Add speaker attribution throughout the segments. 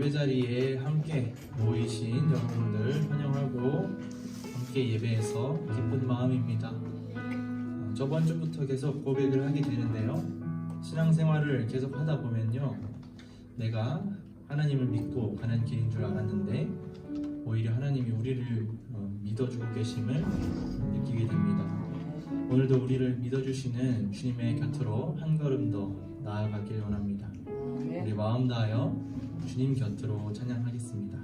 Speaker 1: 예배자리에 함께 모이신 여러분들 환영하고 함께 예배해서 기쁜 마음입니다. 저번 주부터 계속 고백을 하게 되는데요, 신앙생활을 계속 하다 보면요, 내가 하나님을 믿고 가는 길인 줄 알았는데 오히려 하나님이 우리를 믿어주고 계심을 느끼게 됩니다. 오늘도 우리를 믿어주시는 주님의 곁으로 한 걸음 더 나아가길 원합니다. 우리 마음 다하여 주님 곁으로 찬양하겠습니다.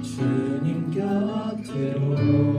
Speaker 1: 주님 곁으로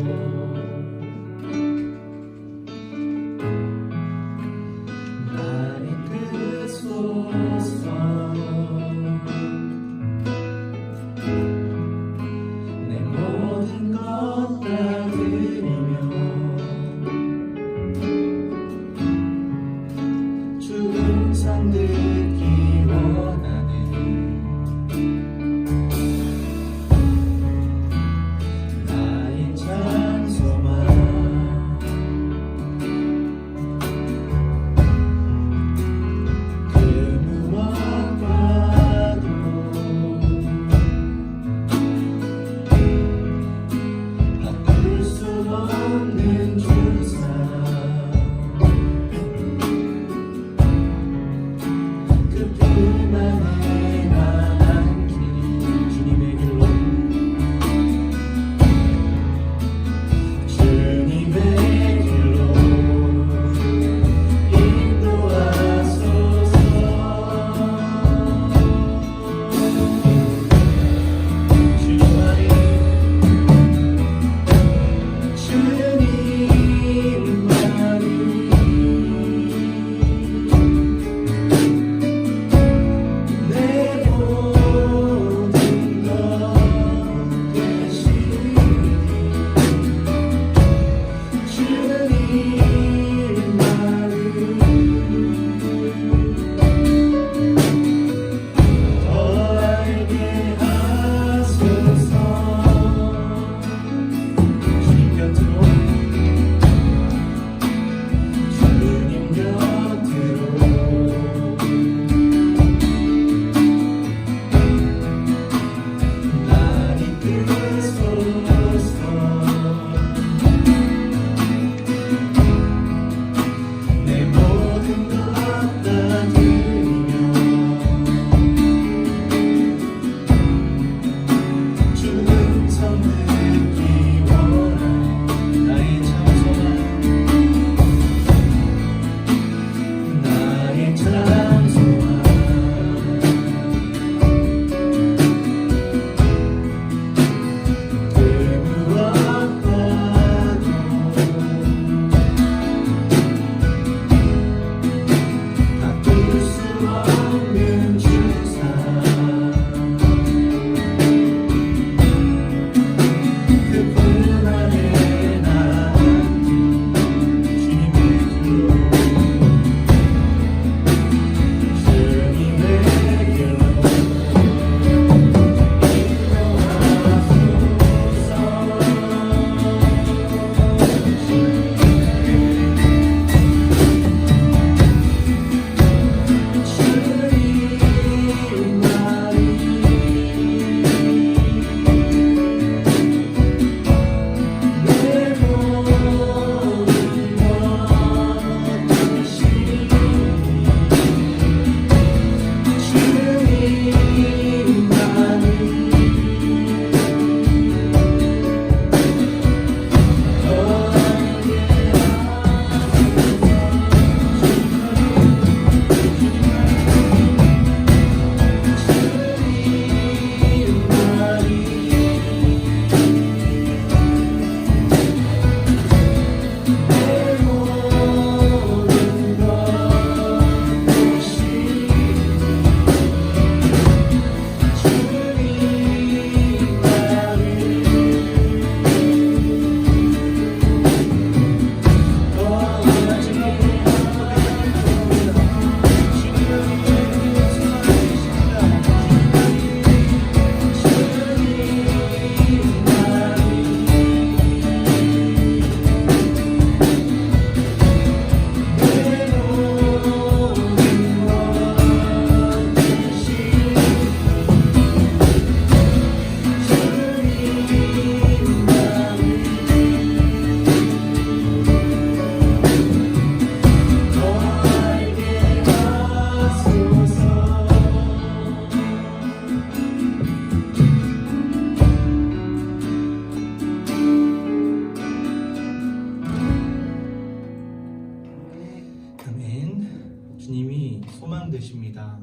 Speaker 1: 소망 되십니다.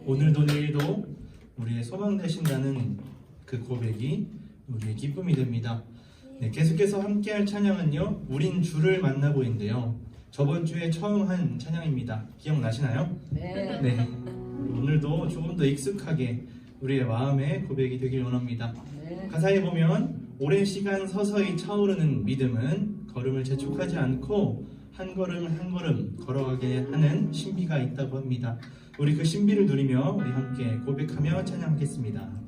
Speaker 1: 오늘도 내일도 우리의 소망 되신다는 그 고백이 우리의 기쁨이 됩니다. 네, 계속해서 함께할 찬양은요, 우린 주를 만나고인데요. 저번 주에 처음 한 찬양입니다. 기억나시나요?
Speaker 2: 네.
Speaker 1: 네. 오늘도 조금 더 익숙하게 우리의 마음의 고백이 되길 원합니다.
Speaker 2: 네.
Speaker 1: 가사에 보면 오랜 시간 서서히 차오르는 믿음은 걸음을 재촉하지 않고 한 걸음 한 걸음 걸어가게 하는 신비가 있다고 합니다. 우리 그 신비를 누리며 우리 함께 고백하며 찬양하겠습니다.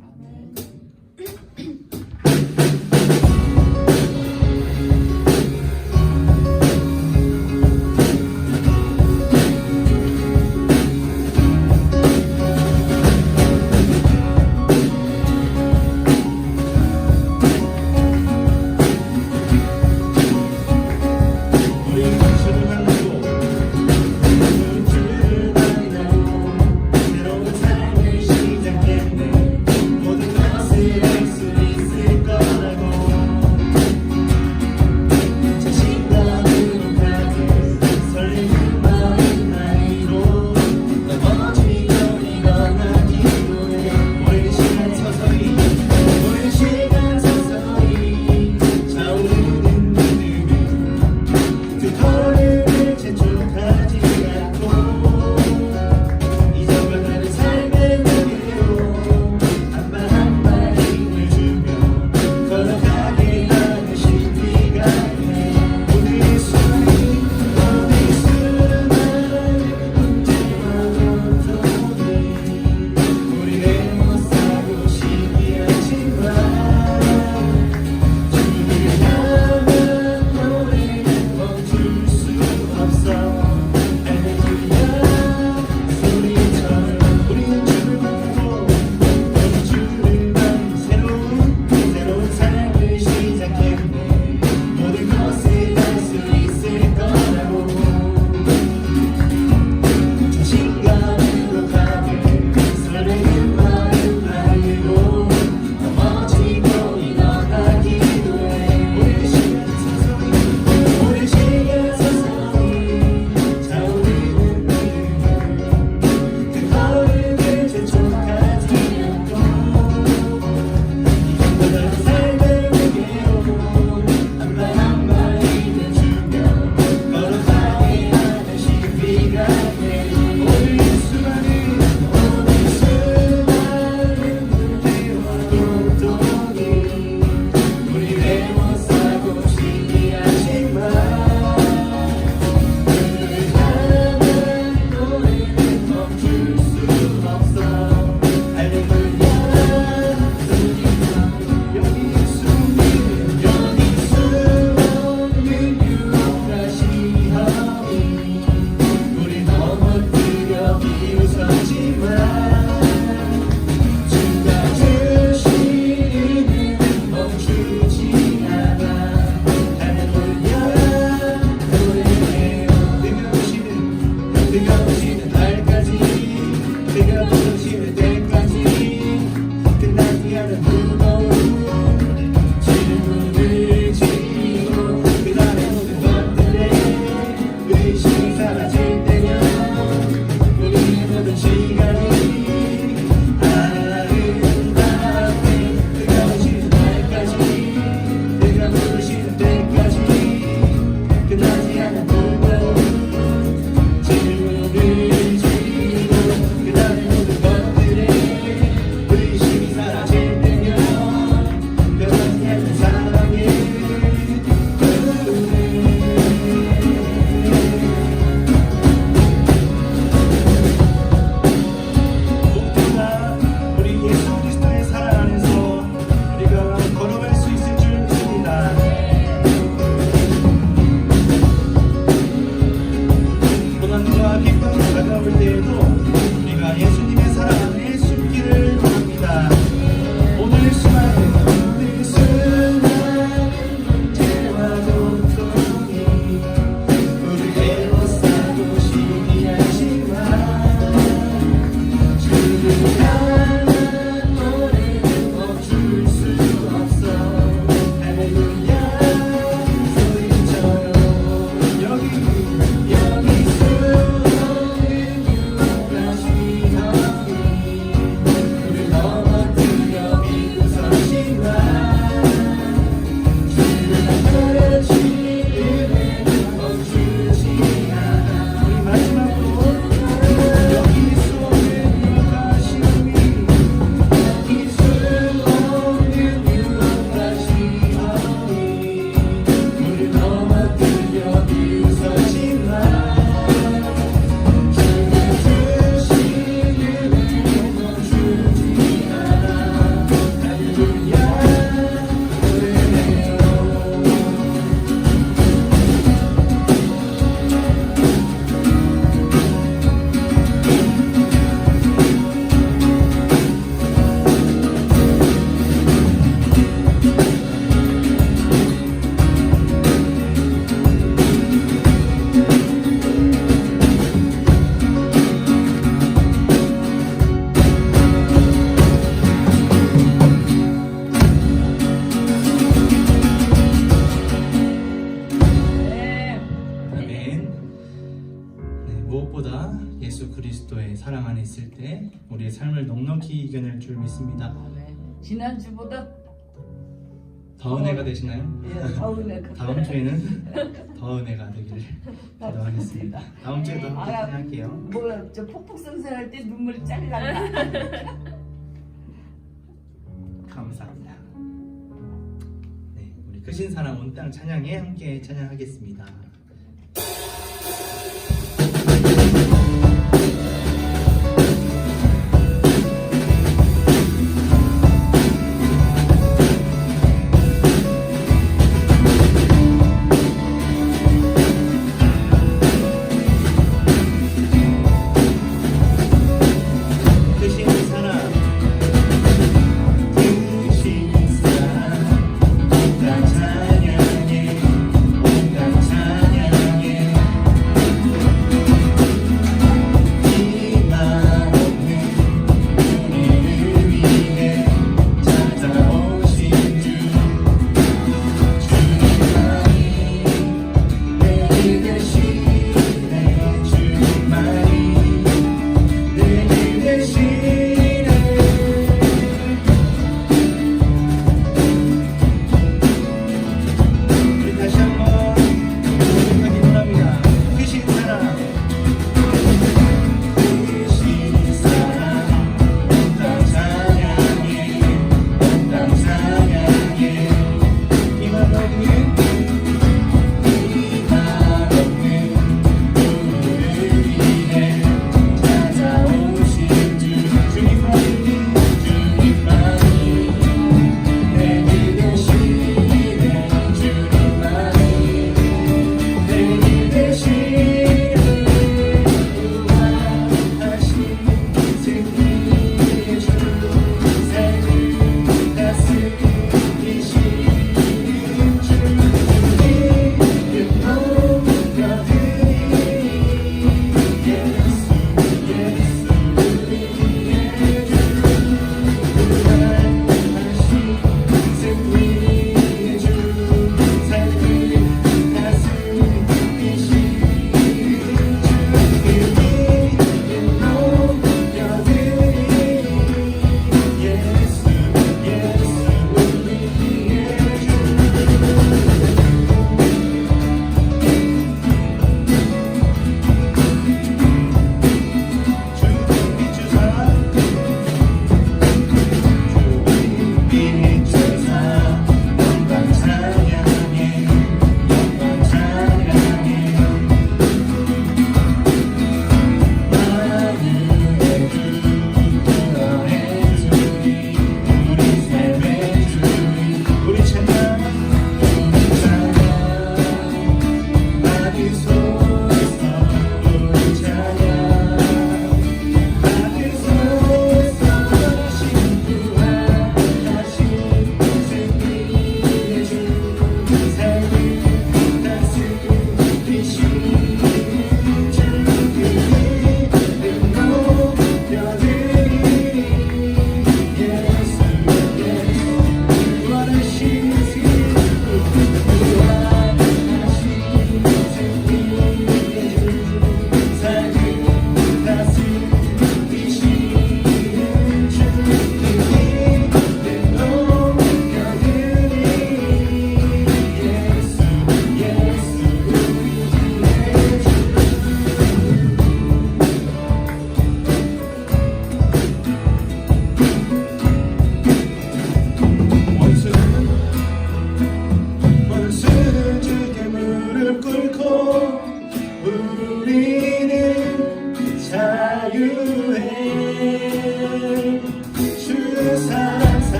Speaker 3: 뜨거우시는 날까지
Speaker 1: 안에 있을 때 우리의 삶을 넉넉히 이겨낼 줄 믿습니다.
Speaker 2: 아멘. 지난주보다
Speaker 1: 더 은혜가 되시나요?
Speaker 2: 예, 더 은혜가.
Speaker 1: 다음 주에는 더 은혜가 되기를 기도하겠습니다. 다음 주에도 함께
Speaker 2: 아,
Speaker 1: 찬양할게요.
Speaker 2: 뭐야, 저 폭풍성사할 때 눈물이 짤 난다.
Speaker 1: 감사합니다. 네, 우리 크신 사랑 온 땅 찬양에 함께 찬양하겠습니다. 크신 사랑 크신 사랑 온 땅 찬양해 온 땅 찬양해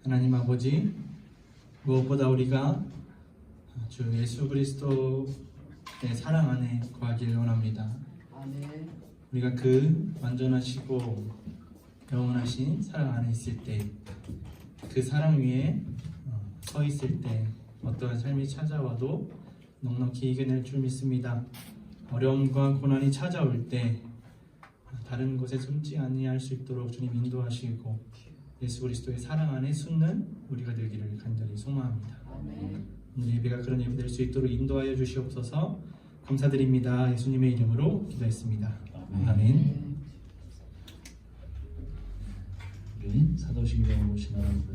Speaker 1: 하나님 아버지, 무엇보다 우리가 주 예수 그리스도의 사랑 안에 거하기를 원합니다.
Speaker 2: 아멘.
Speaker 1: 우리가 그 완전하시고 영원하신 사랑 안에 있을 때, 그 사랑 위에 서 있을 때 어떠한 삶이 찾아와도 넉넉히 이겨낼 줄 믿습니다. 어려움과 고난이 찾아올 때 다른 곳에 숨지 아니할 수 있도록 주님 인도하시고 예수 그리스도의 사랑 안에 숨는 우리가 되기를 간절히 소망합니다.
Speaker 2: 아멘.
Speaker 1: 오늘 예배가 그런 예배 될 수 있도록 인도하여 주시옵소서. 감사드립니다. 예수님의 이름으로 기도했습니다. 아멘.
Speaker 3: 우리 사도신경을 보시나 합니다.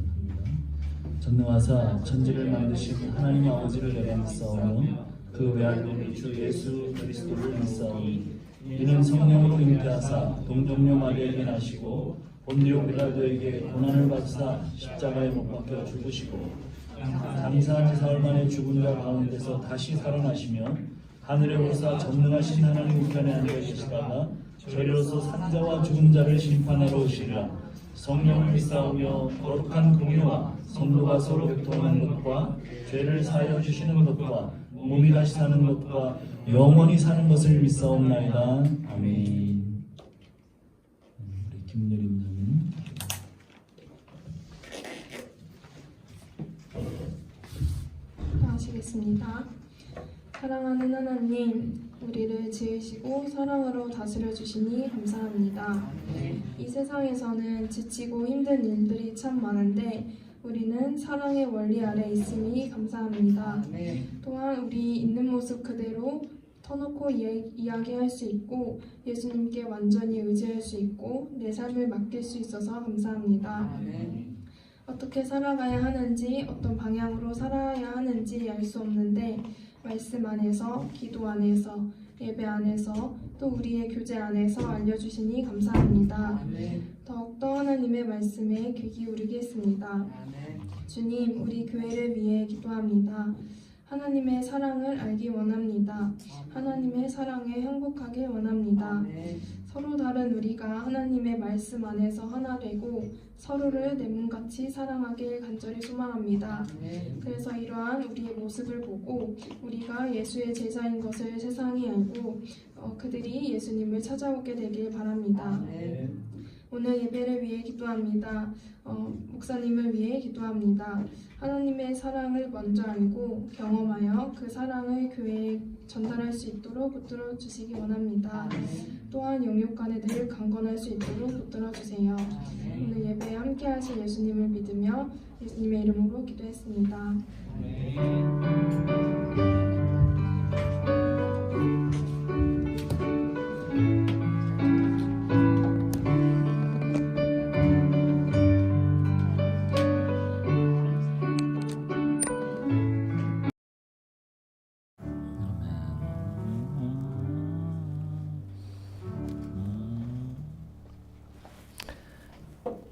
Speaker 3: 전능하사 천지를 만드신 하나님 아버지를 내가 믿사오며 그 외아들이 주 예수 그리스도를 믿사오니 이는 성령으로 잉태하사 동정녀 마리아에게 나시고 본디오 빌라도에게 고난을 받사 십자가에 못 박혀 죽으시고 장사한 지 사흘 만에 죽은 자 가운데서 다시 살아나시며 하늘에 오르사 전능하신 하나님 우편에 앉아 계시다가 저리로서 산자와 죽은 자를 심판하러 오시리라. 성령을 믿사오며 거룩한 공의와 성도가 서로 교통하는 것과 죄를 사하여 주시는 것과 몸이 다시 사는 것과 영원히 사는 것을 믿사옵나이다. 아멘. 우리 김유림 장님.
Speaker 4: 기도하시겠습니다. 사랑하는 하나님, 우리를 지으시고 사랑으로 다스려 주시니 감사합니다. 이 세상에서는 지치고 힘든 일들이 참 많은데 우리는 사랑의 원리 아래 있으니 감사합니다. 또한 우리 있는 모습 그대로 터놓고 이야기할 수 있고 예수님께 완전히 의지할 수 있고 내 삶을 맡길 수 있어서 감사합니다. 어떻게 살아가야 하는지, 어떤 방향으로 살아야 하는지 알 수 없는데 말씀 안에서, 기도 안에서, 예배 안에서, 또 우리의 교제 안에서 알려주시니 감사합니다. 더욱더 하나님의 말씀에 귀 기울이겠습니다. 주님, 우리 교회를 위해 기도합니다. 하나님의 사랑을 알기 원합니다. 하나님의 사랑에 행복하길 원합니다. 서로 다른 우리가 하나님의 말씀 안에서 하나 되고 서로를 내 몸같이 사랑하길 간절히 소망합니다. 그래서 이러한 우리의 모습을 보고 우리가 예수의 제자인 것을 세상이 알고 그들이 예수님을 찾아오게 되길 바랍니다. 오늘 예배를 위해 기도합니다. 목사님을 위해 기도합니다. 하나님의 사랑을 먼저 알고 경험하여 그 사랑을 교회에 전달할 수 있도록 붙들어 주시기 원합니다. 또한 영육간에 늘 강건할 수 있도록 붙들어 주세요. 오늘 예배에 함께 하실 예수님을 믿으며 예수님의 이름으로 기도했습니다.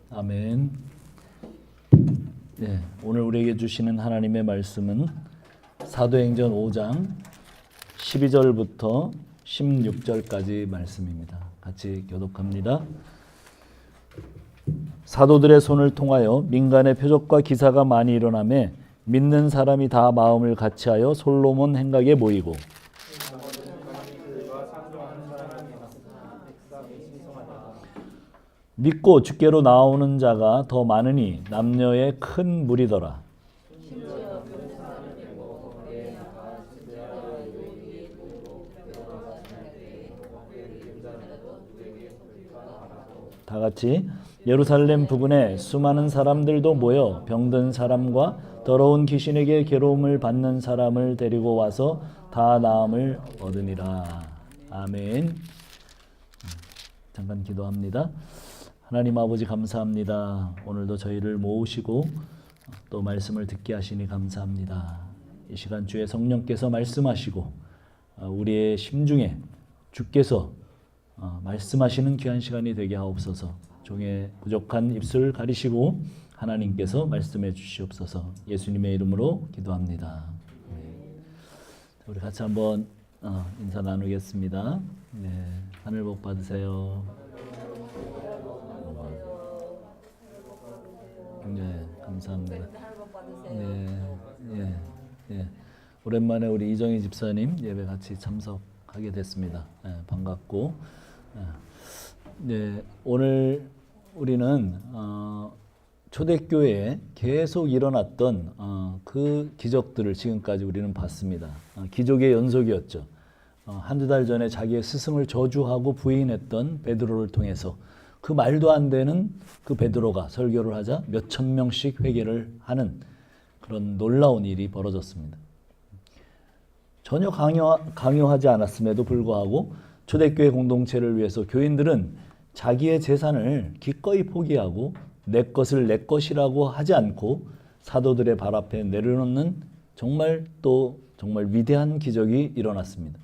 Speaker 3: 아멘. 네, 오늘 우리에게 주시는 하나님의 말씀은 사도행전 5장 12절부터 16절까지 말씀입니다. 같이 교독합니다. 사도들의 손을 통하여 민간의 표적과 기사가 많이 일어나매 믿는 사람이 다 마음을 같이하여 솔로몬 행각에 모이고 믿고 주께로 나오는 자가 더 많으니 남녀의 큰 무리더라. 다 같이 예루살렘 부근에 수많은 사람들도 모여 병든 사람과 더러운 귀신에게 괴로움을 받는 사람을 데리고 와서 다 나음을 얻으니라. 아멘. 잠깐 기도합니다. 하나님 아버지 감사합니다. 오늘도 저희를 모으시고 또 말씀을 듣게 하시니 감사합니다. 이 시간 주의 성령께서 말씀하시고 우리의 심중에 주께서 말씀하시는 귀한 시간이 되게 하옵소서. 종의 부족한 입술을 가리시고 하나님께서 말씀해 주시옵소서. 예수님의 이름으로 기도합니다. 우리 같이 한번 인사 나누겠습니다. 네, 하늘 복 받으세요. 네, 감사합니다.
Speaker 2: 하는 것 받으세요.
Speaker 3: 예. 오랜만에 우리 이정희 집사님 예배 같이 참석하게 됐습니다. 반갑고. 오늘 우리는 초대교회에 계속 일어났던 그 기적들을 지금까지 우리는 봤습니다. 기적의 연속이었죠. 한두 달 전에 자기의 스승을 저주하고 부인했던 베드로를 통해서 그 말도 안 되는 그 베드로가 설교를 하자 몇천 명씩 회개를 하는 그런 놀라운 일이 벌어졌습니다. 전혀 강요하지 않았음에도 불구하고 초대교회 공동체를 위해서 교인들은 자기의 재산을 기꺼이 포기하고 내 것을 내 것이라고 하지 않고 사도들의 발 앞에 내려놓는 정말 위대한 기적이 일어났습니다.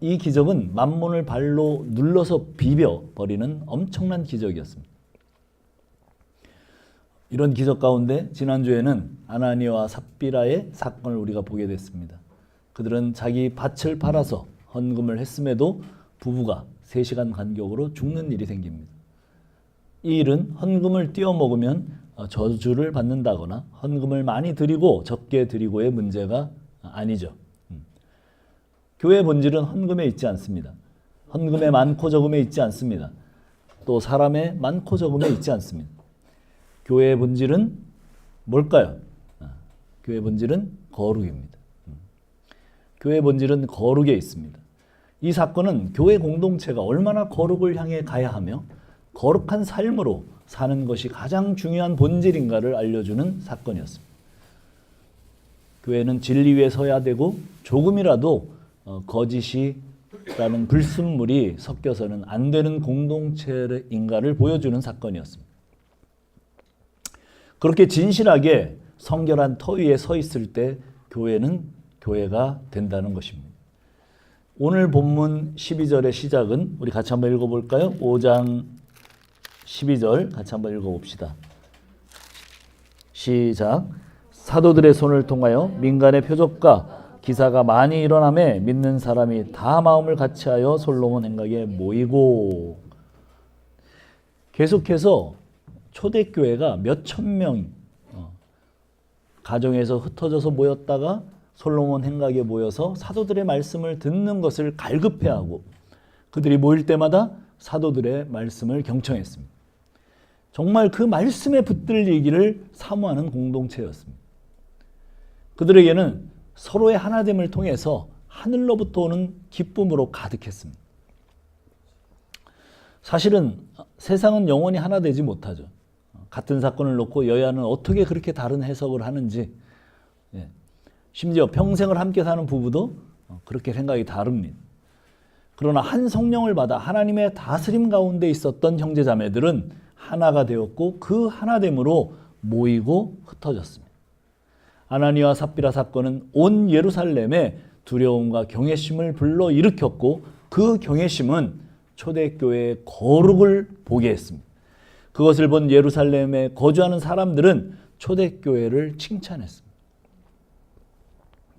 Speaker 3: 이 기적은 만몬을 발로 눌러서 비벼버리는 엄청난 기적이었습니다. 이런 기적 가운데 지난주에는 아나니아와 삽비라의 사건을 우리가 보게 됐습니다. 그들은 자기 밭을 팔아서 헌금을 했음에도 부부가 3시간 간격으로 죽는 일이 생깁니다. 이 일은 헌금을 띄어 먹으면 저주를 받는다거나 헌금을 많이 드리고 적게 드리고의 문제가 아니죠. 교회의 본질은 헌금에 있지 않습니다. 헌금의 많고 적음에 있지 않습니다. 또 사람의 많고 적음에 있지 않습니다. 교회의 본질은 뭘까요? 교회의 본질은 거룩입니다. 교회의 본질은 거룩에 있습니다. 이 사건은 교회 공동체가 얼마나 거룩을 향해 가야 하며 거룩한 삶으로 사는 것이 가장 중요한 본질인가를 알려주는 사건이었습니다. 교회는 진리 위에 서야 되고 조금이라도 거짓이라는 불순물이 섞여서는 안 되는 공동체인가를 보여주는 사건이었습니다. 그렇게 진실하게 성결한 터 위에 서 있을 때 교회는 교회가 된다는 것입니다. 오늘 본문 12절의 시작은 우리 같이 한번 읽어볼까요? 5장 12절 같이 한번 읽어봅시다. 시작. 사도들의 손을 통하여 민간의 표적과 기사가 많이 일어나매 믿는 사람이 다 마음을 같이하여 솔로몬 행각에 모이고. 계속해서 초대교회가 몇천 명 가정에서 흩어져서 모였다가 솔로몬 행각에 모여서 사도들의 말씀을 듣는 것을 갈급해하고 그들이 모일 때마다 사도들의 말씀을 경청했습니다. 정말 그 말씀에 붙들리기를 사모하는 공동체였습니다. 그들에게는 서로의 하나됨을 통해서 하늘로부터 오는 기쁨으로 가득했습니다. 사실은 세상은 영원히 하나 되지 못하죠. 같은 사건을 놓고 여야는 어떻게 그렇게 다른 해석을 하는지, 심지어 평생을 함께 사는 부부도 그렇게 생각이 다릅니다. 그러나 한 성령을 받아 하나님의 다스림 가운데 있었던 형제자매들은 하나가 되었고 그 하나됨으로 모이고 흩어졌습니다. 아나니아와 삽비라 사건은 온 예루살렘에 두려움과 경외심을 불러일으켰고 그 경외심은 초대교회의 거룩을 보게 했습니다. 그것을 본 예루살렘에 거주하는 사람들은 초대교회를 칭찬했습니다.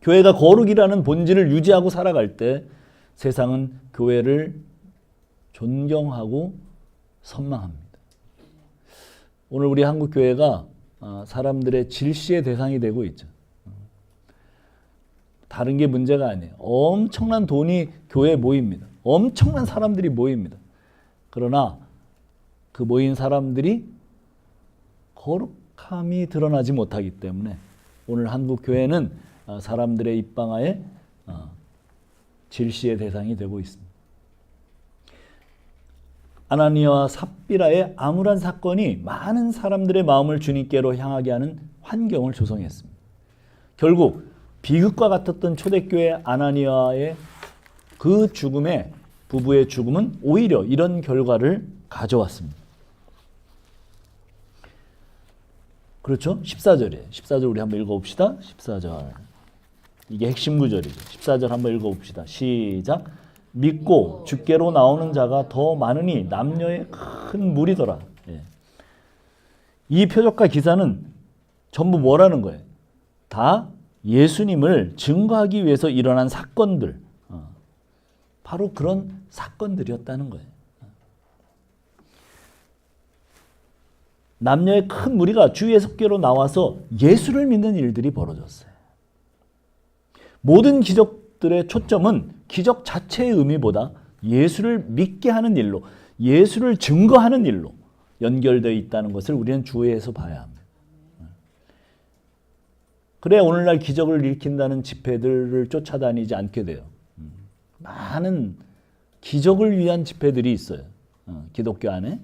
Speaker 3: 교회가 거룩이라는 본질을 유지하고 살아갈 때 세상은 교회를 존경하고 선망합니다. 오늘 우리 한국 교회가 사람들의 질시의 대상이 되고 있죠. 다른 게 문제가 아니에요. 엄청난 돈이 교회에 모입니다. 엄청난 사람들이 모입니다. 그러나 그 모인 사람들이 거룩함이 드러나지 못하기 때문에 오늘 한국 교회는 사람들의 입방아에 질시의 대상이 되고 있습니다. 아나니아와 삽비라의 암울한 사건이 많은 사람들의 마음을 주님께로 향하게 하는 환경을 조성했습니다. 결국 비극과 같았던 초대교회 아나니아의 그 죽음에 부부의 죽음은 오히려 이런 결과를 가져왔습니다. 그렇죠? 14절이에요. 14절 우리 한번 읽어봅시다. 14절. 이게 핵심 구절이죠. 14절 한번 읽어봅시다. 시작. 믿고 주께로 나오는 자가 더 많으니 남녀의 큰 무리더라. 이 표적과 기사는 전부 뭐라는 거예요? 다 예수님을 증거하기 위해서 일어난 사건들. 바로 그런 사건들이었다는 거예요. 남녀의 큰 무리가 주 예수께로 나와서 예수를 믿는 일들이 벌어졌어요. 모든 기적들의 초점은 기적 자체의 의미보다 예수를 믿게 하는 일로, 예수를 증거하는 일로 연결되어 있다는 것을 우리는 주의해서 봐야 합니다. 그래야 오늘날 기적을 일으킨다는 집회들을 쫓아다니지 않게 돼요. 많은 기적을 위한 집회들이 있어요. 기독교 안에.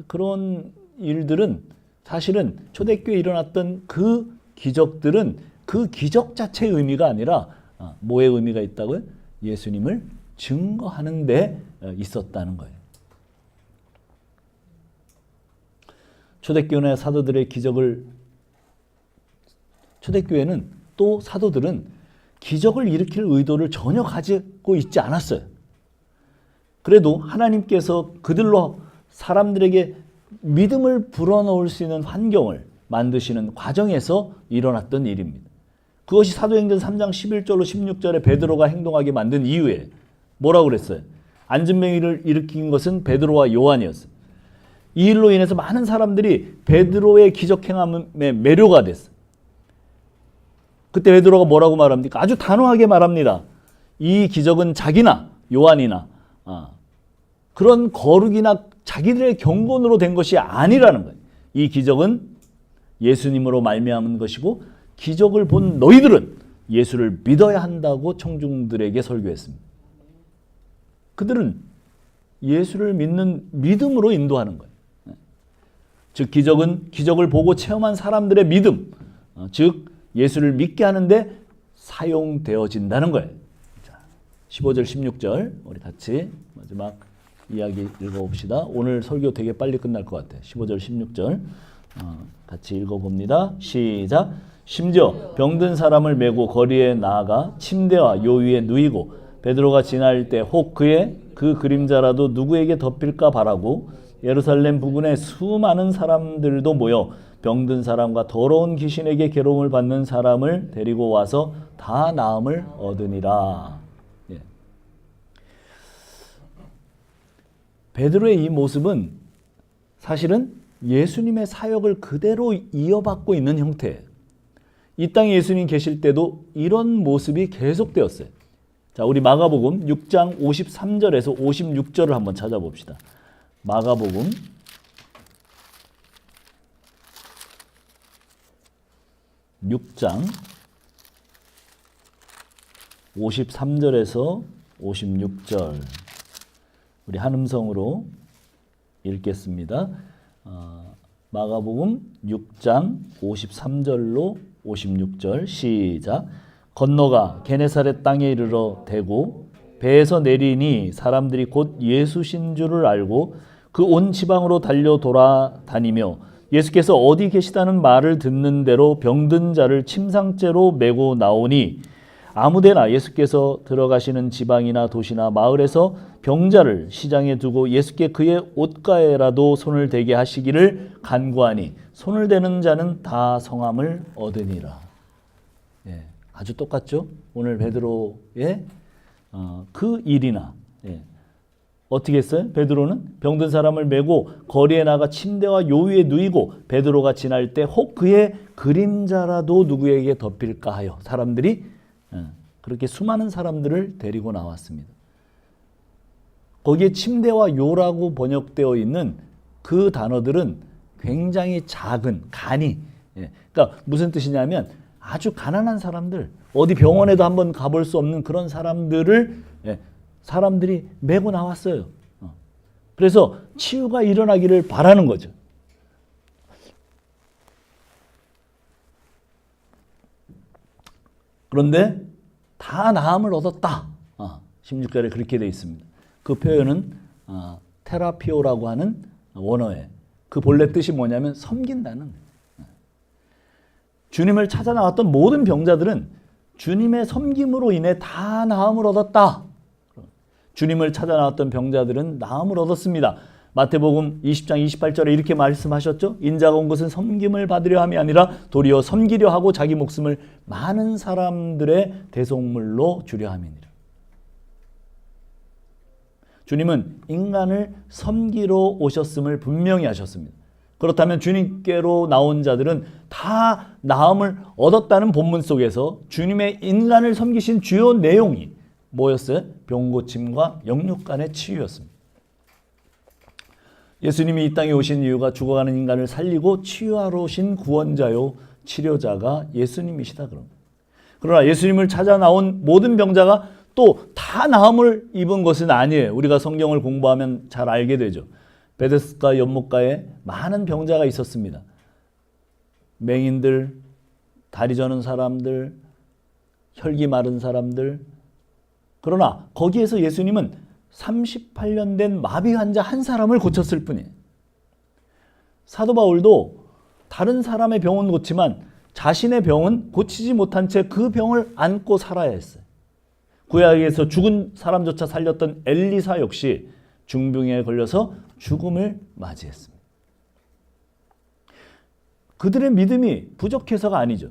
Speaker 3: 그런 일들은 사실은 초대교회에 일어났던 그 기적들은 그 기적 자체의 의미가 아니라 뭐의 의미가 있다고요? 예수님을 증거하는 데 있었다는 거예요. 초대교회나 사도들의 기적을, 초대교회는 또 사도들은 기적을 일으킬 의도를 전혀 가지고 있지 않았어요. 그래도 하나님께서 그들로 사람들에게 믿음을 불어넣을 수 있는 환경을 만드시는 과정에서 일어났던 일입니다. 그것이 사도행전 3장 11절로 16절에 베드로가 행동하게 만든 이유에 뭐라고 그랬어요? 안진뱅이를 일으킨 것은 베드로와 요한이었어요. 이 일로 인해서 많은 사람들이 베드로의 기적 행함에 매료가 됐어요. 그때 베드로가 뭐라고 말합니까? 아주 단호하게 말합니다. 이 기적은 자기나 요한이나 그런 거룩이나 자기들의 경건으로 된 것이 아니라는 거예요. 이 기적은 예수님으로 말미암은 것이고 기적을 본 너희들은 예수를 믿어야 한다고 청중들에게 설교했습니다. 그들은 예수를 믿는 믿음으로 인도하는 거예요. 즉 기적은 기적을 보고 체험한 사람들의 믿음, 즉 예수를 믿게 하는데 사용되어진다는 거예요. 자, 15절 16절 우리 같이 마지막 이야기 읽어봅시다. 오늘 설교 되게 빨리 끝날 것 같아요. 15절 16절 같이 읽어봅니다. 시작. 심지어 병든 사람을 메고 거리에 나아가 침대와 요 위에 누이고 베드로가 지날 때 혹 그의 그 그림자라도 누구에게 덮일까 바라고 예루살렘 부근에 수많은 사람들도 모여 병든 사람과 더러운 귀신에게 괴로움을 받는 사람을 데리고 와서 다 나음을 얻으니라. 예. 베드로의 이 모습은 사실은 예수님의 사역을 그대로 이어받고 있는 형태예요. 이 땅에 예수님 계실 때도 이런 모습이 계속되었어요. 자, 우리 마가복음 6장 53절에서 56절을 한번 찾아봅시다. 마가복음 6장 53절에서 56절 우리 한음성으로 읽겠습니다. 마가복음 6장 53절로 56절 시작. 건너가 게네사렛 땅에 이르러 대고 배에서 내리니 사람들이 곧 예수신 줄을 알고 그 온 지방으로 달려 돌아다니며 예수께서 어디 계시다는 말을 듣는 대로 병든 자를 침상째로 메고 나오니 아무데나 예수께서 들어가시는 지방이나 도시나 마을에서 병자를 시장에 두고 예수께 그의 옷가에라도 손을 대게 하시기를 간구하니 손을 대는 자는 다 성함을 얻으니라. 예, 아주 똑같죠? 오늘 베드로의 그 일이나 어떻게 했어요? 베드로는 병든 사람을 메고 거리에 나가 침대와 요 위에 누이고 베드로가 지날 때 혹 그의 그림자라도 누구에게 덮일까 하여 사람들이 그렇게 수많은 사람들을 데리고 나왔습니다. 거기에 침대와 요라고 번역되어 있는 그 단어들은 굉장히 작은 간이, 그러니까 무슨 뜻이냐면 아주 가난한 사람들, 어디 병원에도 한번 가볼 수 없는 그런 사람들을 사람들이 메고 나왔어요. 그래서 치유가 일어나기를 바라는 거죠. 그런데 다 나음을 얻었다. 16절에 그렇게 되어 있습니다. 그 표현은 테라피오라고 하는 원어에 그 본래 뜻이 뭐냐면 섬긴다는. 주님을 찾아 나왔던 모든 병자들은 주님의 섬김으로 인해 다 나음을 얻었다. 주님을 찾아 나왔던 병자들은 나음을 얻었습니다. 마태복음 20장 28절에 이렇게 말씀하셨죠. 인자가 온 것은 섬김을 받으려 함이 아니라 도리어 섬기려 하고 자기 목숨을 많은 사람들의 대속물로 주려 함이니라. 주님은 인간을 섬기러 오셨음을 분명히 하셨습니다. 그렇다면 주님께로 나온 자들은 다 나음을 얻었다는 본문 속에서 주님의 인간을 섬기신 주요 내용이 뭐였어요? 병 고침과 영육간의 치유였습니다. 예수님이 이 땅에 오신 이유가 죽어가는 인간을 살리고 치유하러 오신 구원자요 치료자가 예수님이시다 그런 거예요. 그러나 예수님을 찾아 나온 모든 병자가 또 다 나음을 입은 것은 아니에요. 우리가 성경을 공부하면 잘 알게 되죠. 베데스다 연못가에 많은 병자가 있었습니다. 맹인들, 다리 저는 사람들, 혈기 마른 사람들. 그러나 거기에서 예수님은 38년 된 마비 환자 한 사람을 고쳤을 뿐이에요. 사도 바울도 다른 사람의 병은 고치만 자신의 병은 고치지 못한 채 그 병을 안고 살아야 했어요. 구약에서 죽은 사람조차 살렸던 엘리사 역시 중병에 걸려서 죽음을 맞이했습니다. 그들의 믿음이 부족해서가 아니죠.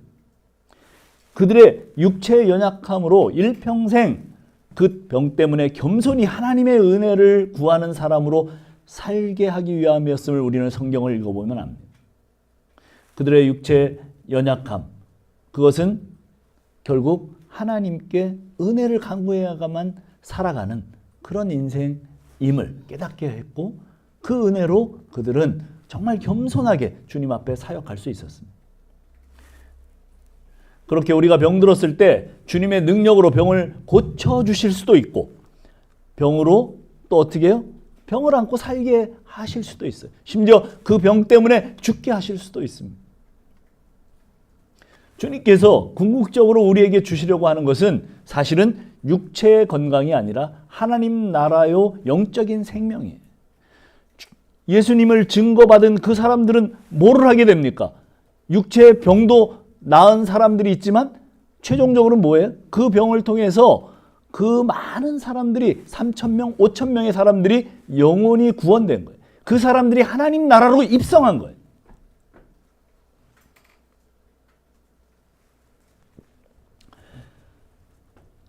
Speaker 3: 그들의 육체의 연약함으로 일평생 그 병 때문에 겸손히 하나님의 은혜를 구하는 사람으로 살게 하기 위함이었음을 우리는 성경을 읽어보면 압니다. 그들의 육체의 연약함, 그것은 결국 하나님께 은혜를 간구해야만 살아가는 그런 인생임을 깨닫게 했고 그 은혜로 그들은 정말 겸손하게 주님 앞에 사역할 수 있었습니다. 그렇게 우리가 병들었을 때 주님의 능력으로 병을 고쳐주실 수도 있고 병으로 또 어떻게 해요? 병을 안고 살게 하실 수도 있어요. 심지어 그 병 때문에 죽게 하실 수도 있습니다. 주님께서 궁극적으로 우리에게 주시려고 하는 것은 사실은 육체의 건강이 아니라 하나님 나라요 영적인 생명이에요. 예수님을 증거받은 그 사람들은 뭐를 하게 됩니까? 육체의 병도 나은 사람들이 있지만 최종적으로 뭐예요? 그 병을 통해서 그 많은 사람들이 3,000명, 5,000명의 사람들이 영원히 구원된 거예요. 그 사람들이 하나님 나라로 입성한 거예요.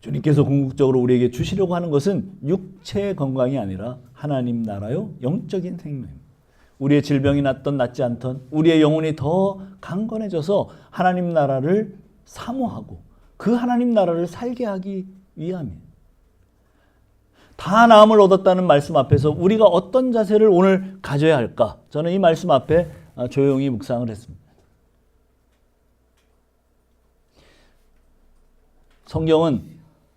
Speaker 3: 주님께서 궁극적으로 우리에게 주시려고 하는 것은 육체의 건강이 아니라 하나님 나라요 영적인 생명입니다. 우리의 질병이 낫던 낫지 않던 우리의 영혼이 더 강건해져서 하나님 나라를 사모하고 그 하나님 나라를 살게 하기 위함이에요. 다 나음을 얻었다는 말씀 앞에서 우리가 어떤 자세를 오늘 가져야 할까? 저는 이 말씀 앞에 조용히 묵상을 했습니다. 성경은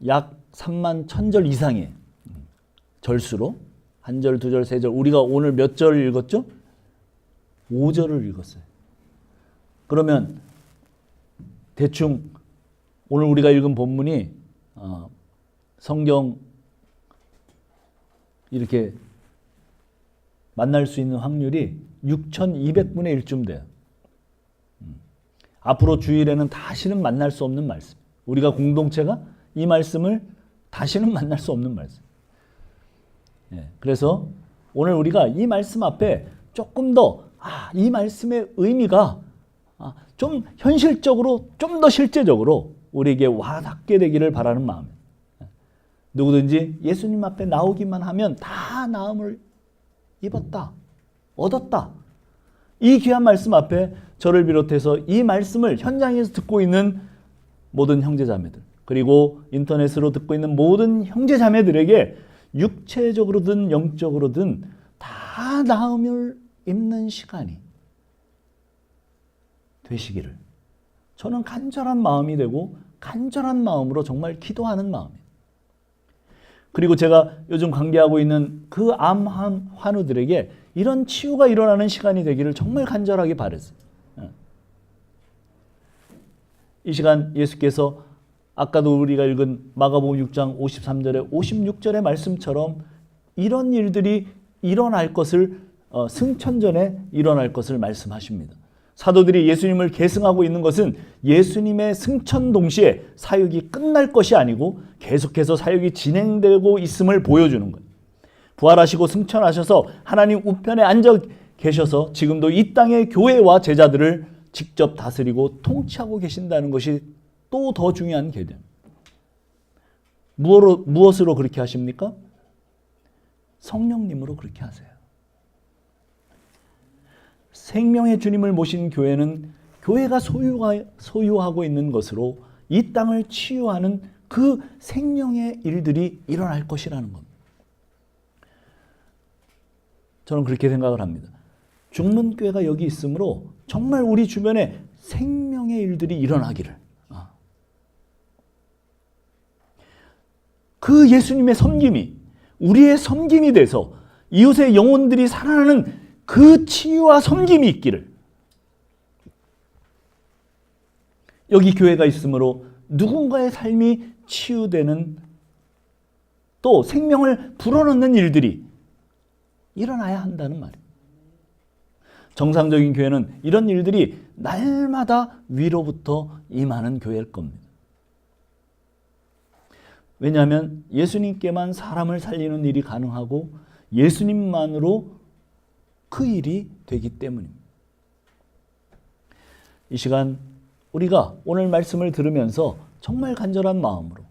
Speaker 3: 약 3만 1000절 이상의 절수로 한 절, 두 절, 세 절. 우리가 오늘 몇 절을 읽었죠? 5절을 읽었어요. 그러면 대충 오늘 우리가 읽은 본문이 성경 이렇게 만날 수 있는 확률이 6200분의 1쯤 돼요. 앞으로 주일에는 다시는 만날 수 없는 말씀. 우리가 공동체가 이 말씀을 다시는 만날 수 없는 말씀. 그래서 오늘 우리가 이 말씀 앞에 조금 더 이 말씀의 의미가 좀 현실적으로 좀 더 실제적으로 우리에게 와닿게 되기를 바라는 마음이에요. 누구든지 예수님 앞에 나오기만 하면 다 나음을 입었다, 얻었다. 이 귀한 말씀 앞에 저를 비롯해서 이 말씀을 현장에서 듣고 있는 모든 형제자매들 그리고 인터넷으로 듣고 있는 모든 형제자매들에게 육체적으로든 영적으로든 다 나음을 입는 시간이 되시기를 저는 간절한 마음이 되고 간절한 마음으로 정말 기도하는 마음이에요. 그리고 제가 요즘 관계하고 있는 그 암 환우들에게 이런 치유가 일어나는 시간이 되기를 정말 간절하게 바랬어요. 이 시간 예수께서 아까도 우리가 읽은 마가복음 6장 53절에 56절의 말씀처럼 이런 일들이 일어날 것을 승천전에 일어날 것을 말씀하십니다. 사도들이 예수님을 계승하고 있는 것은 예수님의 승천 동시에 사역이 끝날 것이 아니고 계속해서 사역이 진행되고 있음을 보여주는 거예요. 부활하시고 승천하셔서 하나님 우편에 앉아 계셔서 지금도 이 땅의 교회와 제자들을 직접 다스리고 통치하고 계신다는 것이 또 더 중요한 개념. 무엇으로 그렇게 하십니까? 성령님으로 그렇게 하세요. 생명의 주님을 모신 교회는 교회가 소유하고 있는 것으로 이 땅을 치유하는 그 생명의 일들이 일어날 것이라는 겁니다. 저는 그렇게 생각을 합니다. 중문교회가 여기 있으므로 정말 우리 주변에 생명의 일들이 일어나기를, 그 예수님의 섬김이 우리의 섬김이 돼서 이웃의 영혼들이 살아나는 그 치유와 섬김이 있기를, 여기 교회가 있으므로 누군가의 삶이 치유되는, 또 생명을 불어넣는 일들이 일어나야 한다는 말이에요. 정상적인 교회는 이런 일들이 날마다 위로부터 임하는 교회일 겁니다. 왜냐하면 예수님께만 사람을 살리는 일이 가능하고 예수님만으로 그 일이 되기 때문입니다. 이 시간 우리가 오늘 말씀을 들으면서 정말 간절한 마음으로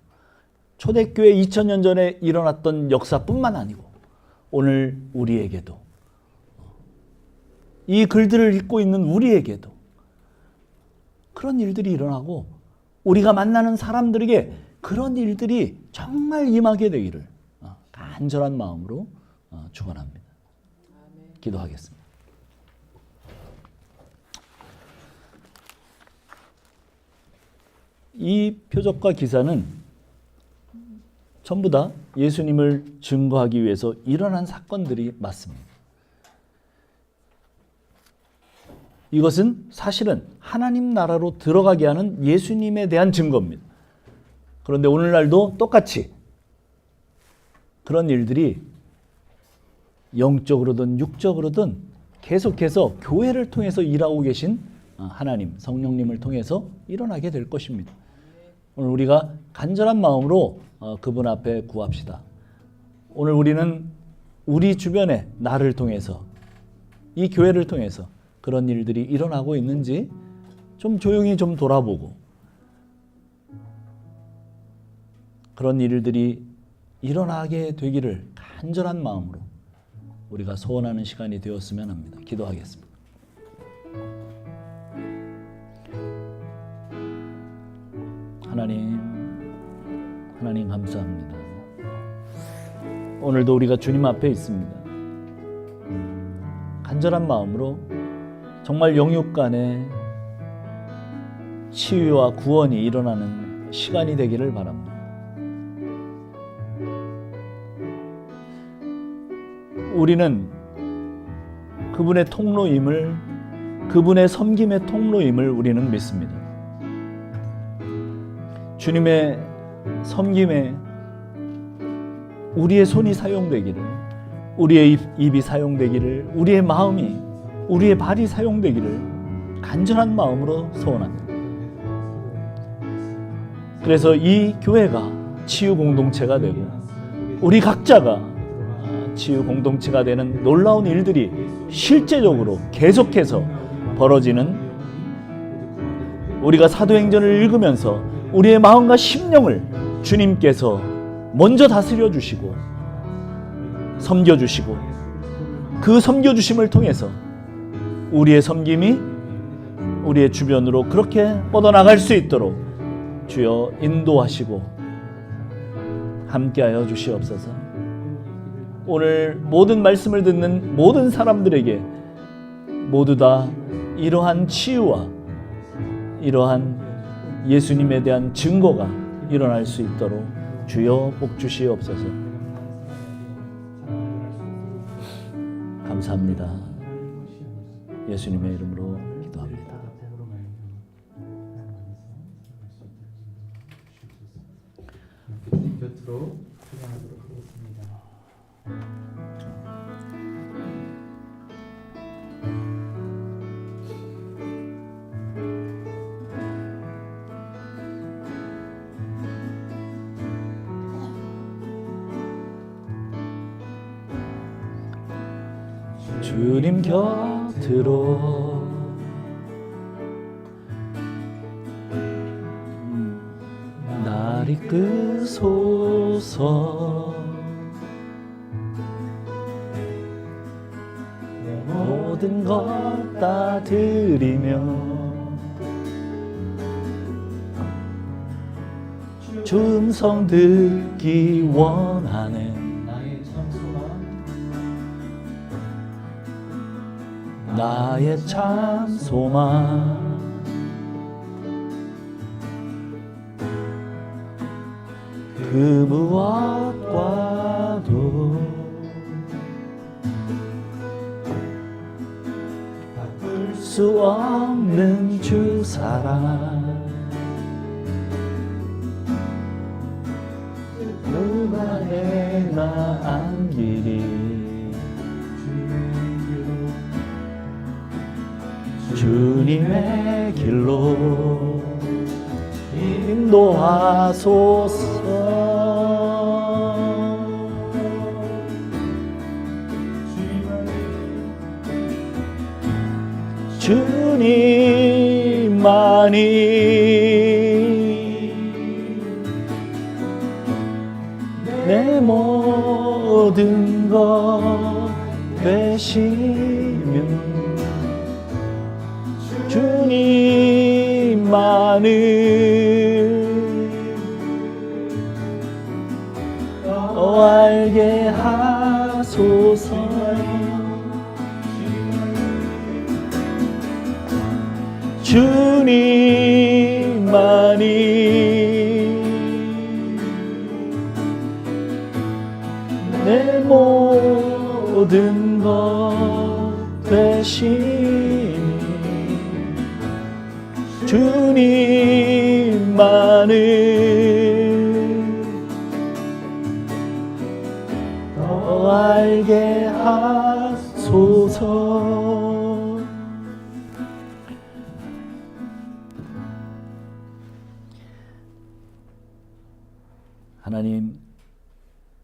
Speaker 3: 초대교회 2000년 전에 일어났던 역사뿐만 아니고 오늘 우리에게도, 이 글들을 읽고 있는 우리에게도 그런 일들이 일어나고 우리가 만나는 사람들에게 그런 일들이 정말 임하게 되기를 간절한 마음으로 축원합니다. 기도하겠습니다. 이 표적과 기사는 전부 다 예수님을 증거하기 위해서 일어난 사건들이 맞습니다. 이것은 사실은 하나님 나라로 들어가게 하는 예수님에 대한 증거입니다. 그런데 오늘날도 똑같이 그런 일들이 영적으로든 육적으로든 계속해서 교회를 통해서 일하고 계신 하나님, 성령님을 통해서 일어나게 될 것입니다. 오늘 우리가 간절한 마음으로 그분 앞에 구합시다. 오늘 우리는 우리 주변에 나를 통해서, 이 교회를 통해서 그런 일들이 일어나고 있는지 좀 조용히 좀 돌아보고, 그런 일들이 일어나게 되기를 간절한 마음으로 우리가 소원하는 시간이 되었으면 합니다. 기도하겠습니다. 하나님 감사합니다. 오늘도 우리가 주님 앞에 있습니다. 간절한 마음으로 정말 영육 간에 치유와 구원이 일어나는 시간이 되기를 바랍니다. 우리는 그분의 통로임을, 그분의 섬김의 통로임을 우리는 믿습니다. 주님의 섬김에 우리의 손이 사용되기를, 우리의 입이 사용되기를, 우리의 마음이, 우리의 발이 사용되기를 간절한 마음으로 소원합니다. 그래서 이 교회가 치유 공동체가 되고 우리 각자가 치유 공동체가 되는 놀라운 일들이 실제적으로 계속해서 벌어지는, 우리가 사도행전을 읽으면서 우리의 마음과 심령을 주님께서 먼저 다스려 주시고 섬겨주시고, 그 섬겨주심을 통해서 우리의 섬김이 우리의 주변으로 그렇게 뻗어나갈 수 있도록 주여 인도하시고 함께하여 주시옵소서. 오늘 모든 말씀을 듣는 모든 사람들에게 모두 다 이러한 치유와 이러한 예수님에 대한 증거가 일어날 수 있도록 주여 복 주시옵소서. 감사합니다. 예수님의 이름으로 기도합니다.
Speaker 1: 곁으로 출연하도록 하겠습니다.
Speaker 3: 주님 곁으로 날 이끄소서. 모든 것 다 드리며 주 음성 듣기 원하는
Speaker 1: 나의 참 소망
Speaker 3: 나의 참 소망 그 무엇과도 바꿀 수 없는 주 사랑 누가 내가 안기리 주님의 길로 인도하소서 주님만이 내 모든 것 되시며 주님만을 알게 하소서 주님만이 내 모든 것 되시니 주님만을 더 알게 하소서. 하나님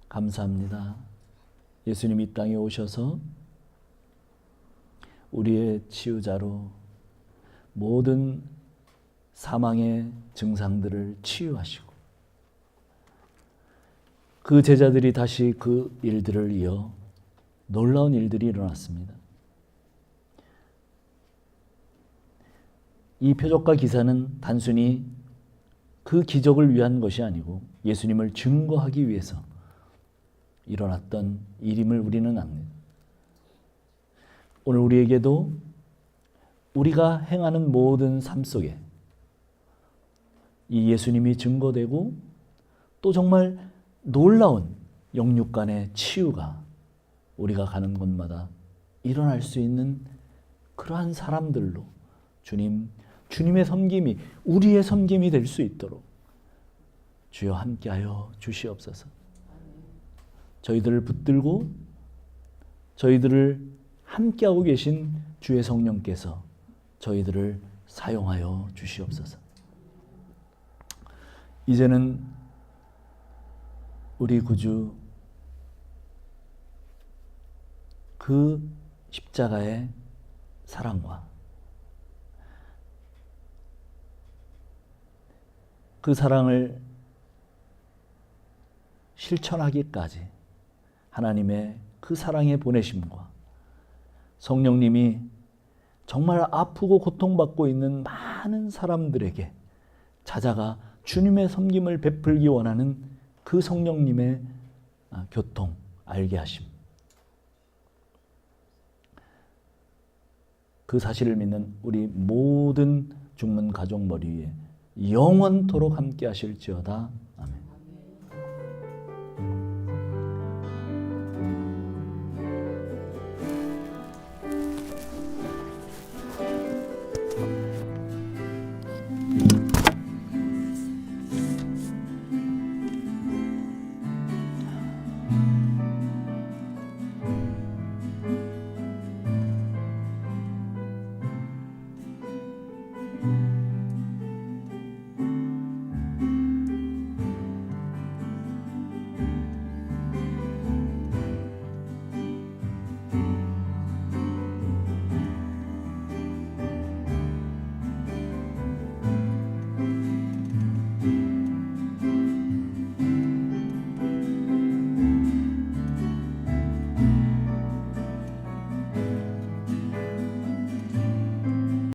Speaker 3: 감사합니다. 예수님 이 땅에 오셔서 우리의 치유자로 모든 사망의 증상들을 치유하시고 그 제자들이 다시 그 일들을 이어 놀라운 일들이 일어났습니다. 이 표적과 기사는 단순히 그 기적을 위한 것이 아니고 예수님을 증거하기 위해서 일어났던 일임을 우리는 압니다. 오늘 우리에게도 우리가 행하는 모든 삶 속에 이 예수님이 증거되고 또 정말 놀라운 영육 간의 치유가 우리가 가는 곳마다 일어날 수 있는 그러한 사람들로 주님의 섬김이 우리의 섬김이 될 수 있도록 주여 함께하여 주시옵소서. 저희들을 붙들고 저희들을 함께하고 계신 주의 성령께서 저희들을 사용하여 주시옵소서. 이제는 우리 구주 그 십자가의 사랑과 그 사랑을 실천하기까지 하나님의 그 사랑의 보내심과 성령님이 정말 아프고 고통받고 있는 많은 사람들에게 찾아가 주님의 섬김을 베풀기 원하는 그 성령님의 교통, 알게 하심. 그 사실을 믿는 우리 모든 죽는 가족 머리 위에 영원토록 함께 하실지어다.